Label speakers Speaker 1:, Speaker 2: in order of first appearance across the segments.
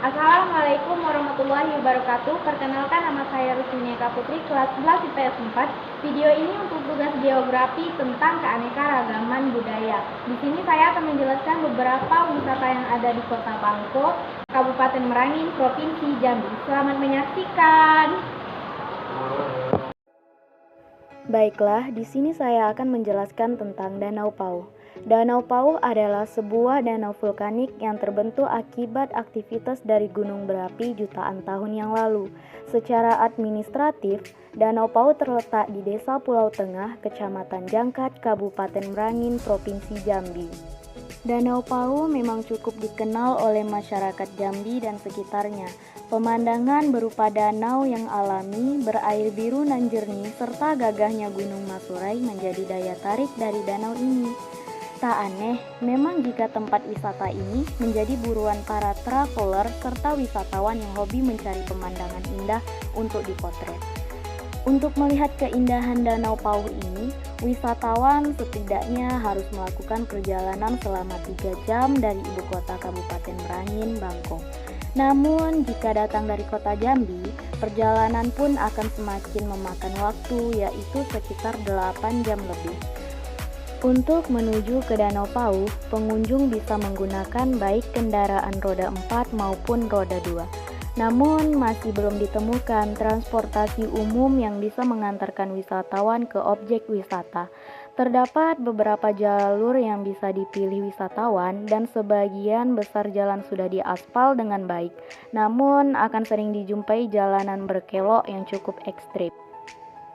Speaker 1: Assalamualaikum warahmatullahi wabarakatuh. Perkenalkan, nama saya Rusmini Eka Putri, kelas 11 IPS 4. Video ini untuk tugas geografi tentang keanekaragaman budaya. Di sini saya akan menjelaskan beberapa wisata yang ada di Kota Bangko, Kabupaten Merangin, Provinsi Jambi. Selamat menyaksikan.
Speaker 2: Baiklah, di sini saya akan menjelaskan tentang Danau Pauh. Danau Pauh adalah sebuah danau vulkanik yang terbentuk akibat aktivitas dari gunung berapi jutaan tahun yang lalu. Secara administratif, Danau Pauh terletak di Desa Pulau Tengah, Kecamatan Jangkat, Kabupaten Merangin, Provinsi Jambi. Danau Pauh memang cukup dikenal oleh masyarakat Jambi dan sekitarnya. Pemandangan berupa danau yang alami, berair biru nan jernih, serta gagahnya Gunung Masurai menjadi daya tarik dari danau ini. Tak aneh, memang jika tempat wisata ini menjadi buruan para traveler serta wisatawan yang hobi mencari pemandangan indah untuk dipotret. Untuk melihat keindahan Danau Pauh ini, wisatawan setidaknya harus melakukan perjalanan selama 3 jam dari ibu kota Kabupaten Merangin, Bangko. Namun, jika datang dari kota Jambi, perjalanan pun akan semakin memakan waktu, yaitu sekitar 8 jam lebih. Untuk menuju ke Danau Pauh, pengunjung bisa menggunakan baik kendaraan roda 4 maupun roda 2. Namun, masih belum ditemukan transportasi umum yang bisa mengantarkan wisatawan ke objek wisata. Terdapat beberapa jalur yang bisa dipilih wisatawan dan sebagian besar jalan sudah diaspal dengan baik. Namun, akan sering dijumpai jalanan berkelok yang cukup ekstrim.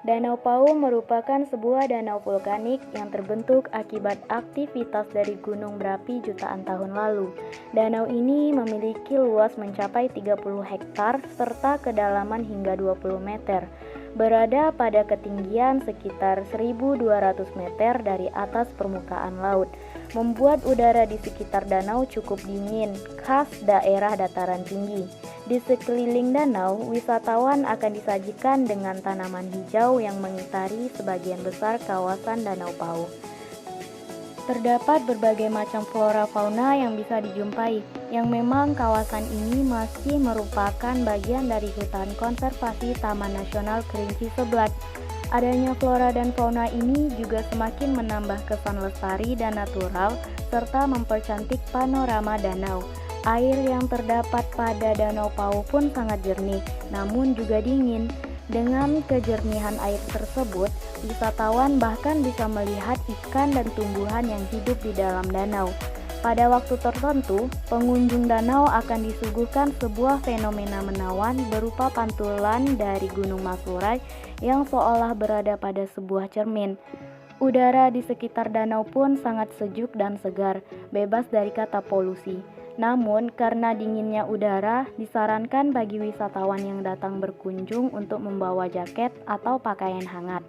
Speaker 2: Danau Pauh merupakan sebuah danau vulkanik yang terbentuk akibat aktivitas dari gunung berapi jutaan tahun lalu. Danau ini memiliki luas mencapai 30 hektar serta kedalaman hingga 20 meter. Berada pada ketinggian sekitar 1.200 meter dari atas permukaan laut, membuat udara di sekitar danau cukup dingin, khas daerah dataran tinggi. Di sekeliling danau, wisatawan akan disajikan dengan tanaman hijau yang mengitari sebagian besar kawasan Danau Pauh. Terdapat berbagai macam flora fauna yang bisa dijumpai, yang memang kawasan ini masih merupakan bagian dari hutan konservasi Taman Nasional Kerinci Seblat. Adanya flora dan fauna ini juga semakin menambah kesan lestari dan natural, serta mempercantik panorama danau. Air yang terdapat pada Danau Pauh pun sangat jernih, namun juga dingin. Dengan kejernihan air tersebut, wisatawan bahkan bisa melihat ikan dan tumbuhan yang hidup di dalam danau. Pada waktu tertentu, pengunjung danau akan disuguhkan sebuah fenomena menawan berupa pantulan dari Gunung Masurai yang seolah berada pada sebuah cermin. Udara di sekitar danau pun sangat sejuk dan segar, bebas dari kata polusi. Namun, karena dinginnya udara, disarankan bagi wisatawan yang datang berkunjung untuk membawa jaket atau pakaian hangat.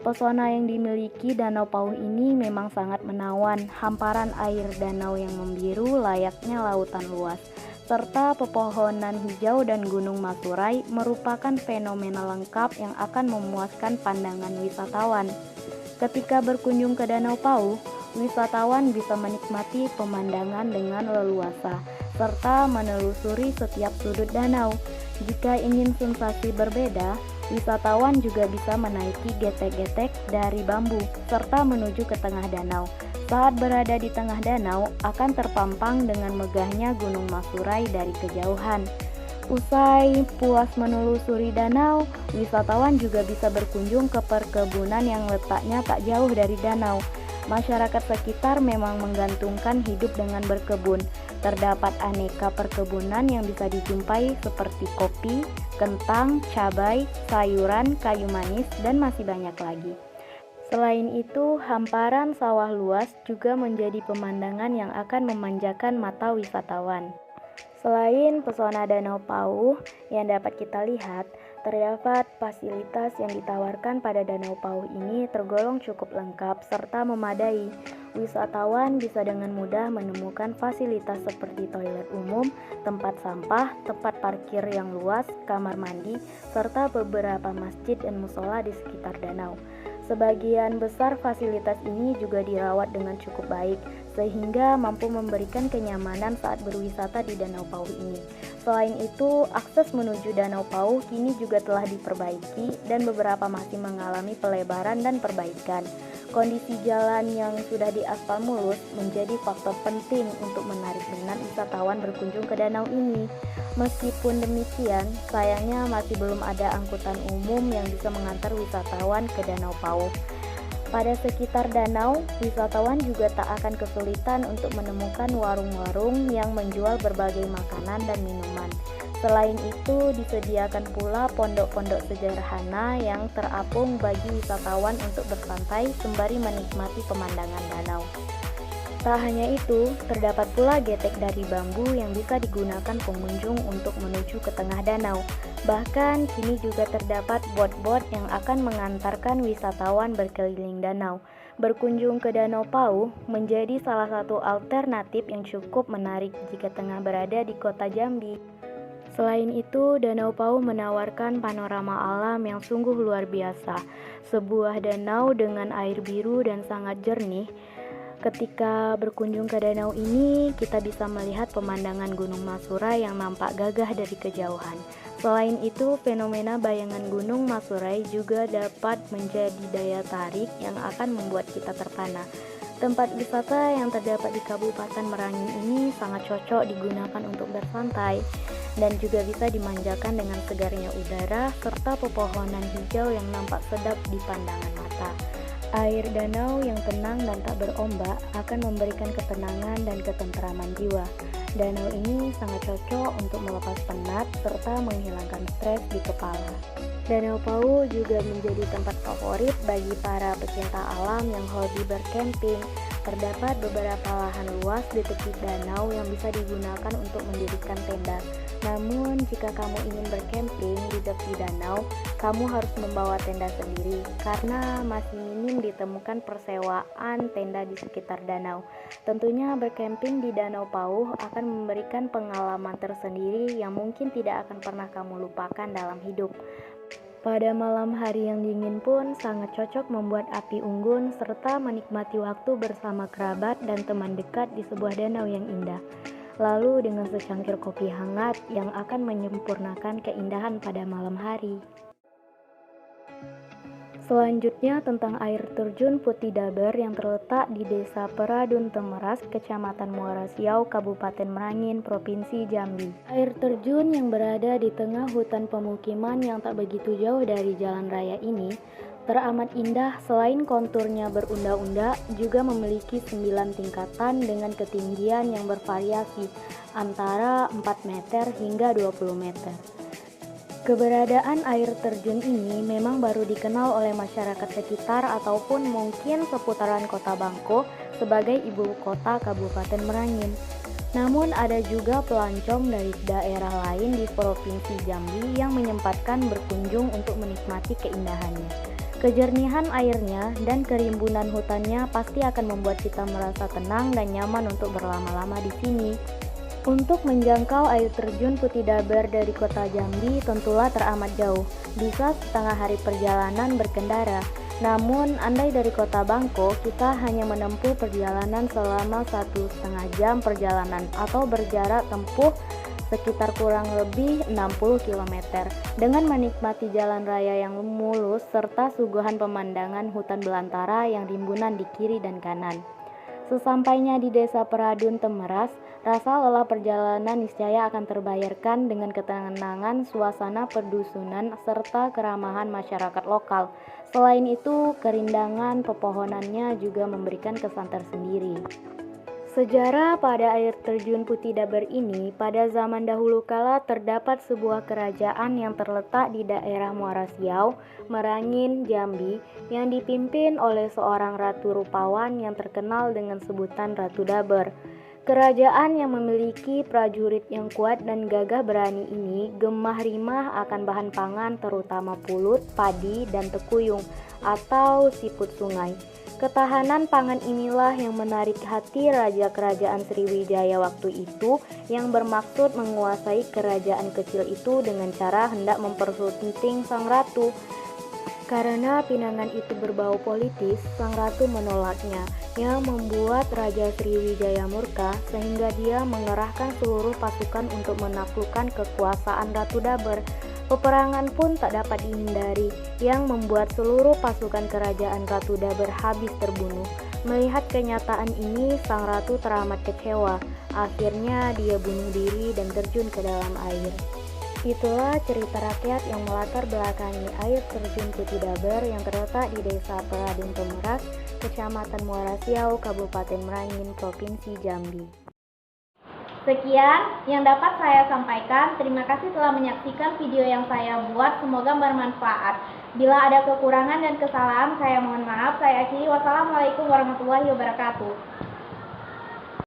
Speaker 2: Pesona yang dimiliki Danau Pauh ini memang sangat menawan, hamparan air danau yang membiru layaknya lautan luas, serta pepohonan hijau dan Gunung Masurai merupakan fenomena lengkap yang akan memuaskan pandangan wisatawan. Ketika berkunjung ke Danau Pauh, wisatawan bisa menikmati pemandangan dengan leluasa, serta menelusuri setiap sudut danau. Jika ingin sensasi berbeda, wisatawan juga bisa menaiki getek-getek dari bambu, serta menuju ke tengah danau. Saat berada di tengah danau, akan terpampang dengan megahnya Gunung Masurai dari kejauhan. Usai puas menelusuri danau, wisatawan juga bisa berkunjung ke perkebunan yang letaknya tak jauh dari danau. Masyarakat sekitar memang menggantungkan hidup dengan berkebun. Terdapat aneka perkebunan yang bisa dijumpai seperti kopi, kentang, cabai, sayuran, kayu manis, dan masih banyak lagi. Selain itu, hamparan sawah luas juga menjadi pemandangan yang akan memanjakan mata wisatawan. Selain pesona Danau Pauh yang dapat kita lihat, terdapat fasilitas yang ditawarkan pada Danau Pauh ini tergolong cukup lengkap serta memadai. Wisatawan bisa dengan mudah menemukan fasilitas seperti toilet umum, tempat sampah, tempat parkir yang luas, kamar mandi, serta beberapa masjid dan musola di sekitar danau. Sebagian besar fasilitas ini juga dirawat dengan cukup baik, sehingga mampu memberikan kenyamanan saat berwisata di Danau Pauh ini. Selain itu, akses menuju Danau Pauh kini juga telah diperbaiki dan beberapa masih mengalami pelebaran dan perbaikan. Kondisi jalan yang sudah diaspal mulus menjadi faktor penting untuk menarik minat wisatawan berkunjung ke danau ini. Meskipun demikian, sayangnya masih belum ada angkutan umum yang bisa mengantar wisatawan ke Danau Pauh. Pada sekitar danau, wisatawan juga tak akan kesulitan untuk menemukan warung-warung yang menjual berbagai makanan dan minuman. Selain itu, disediakan pula pondok-pondok sederhana yang terapung bagi wisatawan untuk bersantai sembari menikmati pemandangan danau. Tak hanya itu, terdapat pula getek dari bambu yang bisa digunakan pengunjung untuk menuju ke tengah danau. Bahkan, kini juga terdapat bot-bot yang akan mengantarkan wisatawan berkeliling danau. Berkunjung ke Danau Pauh menjadi salah satu alternatif yang cukup menarik jika tengah berada di kota Jambi. Selain itu, Danau Pauh menawarkan panorama alam yang sungguh luar biasa. Sebuah danau dengan air biru dan sangat jernih. Ketika berkunjung ke danau ini, kita bisa melihat pemandangan Gunung Masurai yang nampak gagah dari kejauhan. Selain itu, fenomena bayangan Gunung Masurai juga dapat menjadi daya tarik yang akan membuat kita terpana. Tempat wisata yang terdapat di Kabupaten Merangin ini sangat cocok digunakan untuk bersantai dan juga bisa dimanjakan dengan segarnya udara serta pepohonan hijau yang nampak sedap di pandangan mata. Air danau yang tenang dan tak berombak akan memberikan ketenangan dan ketentraman jiwa. Danau ini sangat cocok untuk melepas penat serta menghilangkan stres di kepala. Danau Pauh juga menjadi tempat favorit bagi para pecinta alam yang hobi bercamping. Terdapat beberapa lahan luas di tepi danau yang bisa digunakan untuk mendirikan tenda. Namun, jika kamu ingin bercamping di tepi danau, kamu harus membawa tenda sendiri karena masih minim ditemukan persewaan tenda di sekitar danau. Tentunya bercamping di Danau Pauh akan memberikan pengalaman tersendiri yang mungkin tidak akan pernah kamu lupakan dalam hidup. Pada malam hari yang dingin pun sangat cocok membuat api unggun serta menikmati waktu bersama kerabat dan teman dekat di sebuah danau yang indah. Lalu dengan secangkir kopi hangat yang akan menyempurnakan keindahan pada malam hari. Selanjutnya tentang air terjun Putih Daber yang terletak di Desa Peradun Temeras, Kecamatan Muara Siau, Kabupaten Merangin, Provinsi Jambi. Air terjun yang berada di tengah hutan pemukiman yang tak begitu jauh dari jalan raya ini teramat indah. Selain konturnya berunda-unda, juga memiliki 9 tingkatan dengan ketinggian yang bervariasi antara 4 meter hingga 20 meter. Keberadaan air terjun ini memang baru dikenal oleh masyarakat sekitar ataupun mungkin seputaran Kota Bangko sebagai ibu kota Kabupaten Merangin. Namun ada juga pelancong dari daerah lain di Provinsi Jambi yang menyempatkan berkunjung untuk menikmati keindahannya. Kejernihan airnya dan kerimbunan hutannya pasti akan membuat kita merasa tenang dan nyaman untuk berlama-lama di sini. Untuk menjangkau air terjun Putih Daber dari kota Jambi tentulah teramat jauh, bisa setengah hari perjalanan berkendara. Namun, andai dari kota Bangko, kita hanya menempuh perjalanan selama 1,5 jam perjalanan atau berjarak tempuh sekitar kurang lebih 60 km dengan menikmati jalan raya yang mulus serta suguhan pemandangan hutan belantara yang rimbunan di kiri dan kanan. Sesampainya di Desa Peradun Temeras, rasa lelah perjalanan niscaya akan terbayarkan dengan ketenangan suasana perdusunan serta keramahan masyarakat lokal. Selain itu, kerindangan pepohonannya juga memberikan kesan tersendiri. Sejarah pada air terjun Putih Daber ini, pada zaman dahulu kala terdapat sebuah kerajaan yang terletak di daerah Muara Siau, Merangin, Jambi, yang dipimpin oleh seorang ratu rupawan yang terkenal dengan sebutan Ratu Daber. Kerajaan yang memiliki prajurit yang kuat dan gagah berani ini gemah rimah akan bahan pangan terutama pulut, padi, dan tekuyung atau siput sungai. Ketahanan pangan inilah yang menarik hati Raja Kerajaan Sriwijaya waktu itu yang bermaksud menguasai kerajaan kecil itu dengan cara hendak mempersunting sang ratu. Karena pinangan itu berbau politis, sang ratu menolaknya. yang membuat Raja Sriwijaya murka sehingga dia mengerahkan seluruh pasukan untuk menaklukkan kekuasaan Ratu Dabar. Peperangan pun tak dapat dihindari yang membuat seluruh pasukan kerajaan Ratu Dabar habis terbunuh. Melihat kenyataan ini, sang ratu teramat kecewa. Akhirnya dia bunuh diri dan terjun ke dalam air. Itulah cerita rakyat yang melatar belakangi air terjun Putih Dabar yang terletak di Desa Peladung Pemerak, Kecamatan Muara Siau, Kabupaten Merangin, Provinsi Jambi.
Speaker 1: Sekian yang dapat saya sampaikan. Terima kasih telah menyaksikan video yang saya buat. Semoga bermanfaat. Bila ada kekurangan dan kesalahan, saya mohon maaf. Saya akhiri. Wassalamualaikum warahmatullahi wabarakatuh.